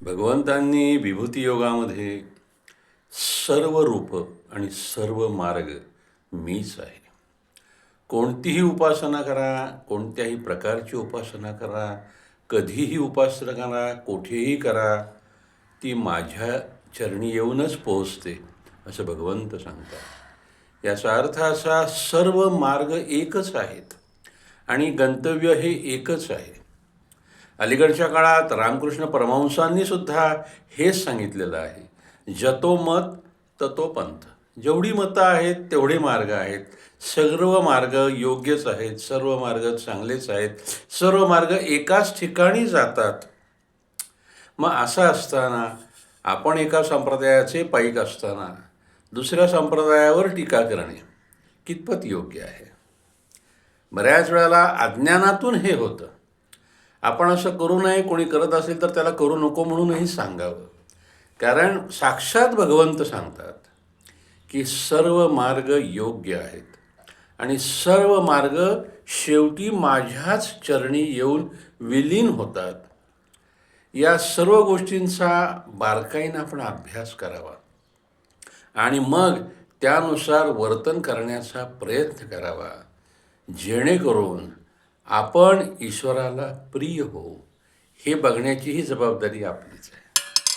भगवंतांनी विभूती योगामध्ये सर्व रूप आणि सर्व मार्ग मीच आहे. कोणतीही उपासना करा, कोणत्याही प्रकारची उपासना करा, कधीही उपासना करा, कुठेही करा, ती माझ्या चरणी येऊनच पोहोचते असं भगवंत सांगतात. याचा अर्थ असा, सर्व मार्ग एकच आहेत आणि गंतव्य हे एकच आहे. अलीकडच्या काळात रामकृष्ण परमहंसांनी सुद्धा हेच सांगितलेलं आहे, जतो मत ततो पंथ. जेवढी मतं आहेत तेवढे मार्ग आहेत. सर्व मार्ग योग्यच आहेत, सर्व मार्ग चांगलेच आहेत, सर्व मार्ग एकाच ठिकाणी जातात. मग असं असताना आपण एका संप्रदायाचे पाईक असताना दुसऱ्या संप्रदायावर टीका करणे कितपत योग्य आहे? बऱ्याच वेळेला अज्ञानातून हे होतं. आपण असं करू नये, कोणी करत असेल तर त्याला करू नको म्हणूनही सांगावं. कारण साक्षात भगवंत सांगतात की सर्व मार्ग योग्य आहेत आणि सर्व मार्ग शेवटी माझ्याच चरणी येऊन विलीन होतात. या सर्व गोष्टींचा बारकाईनं आपण अभ्यास करावा आणि मग त्यानुसार वर्तन करण्याचा प्रयत्न करावा, जेणेकरून आपण ईश्वराला प्रिय होऊ. हे बघण्याची ही जबाबदारी आपलीच आहे.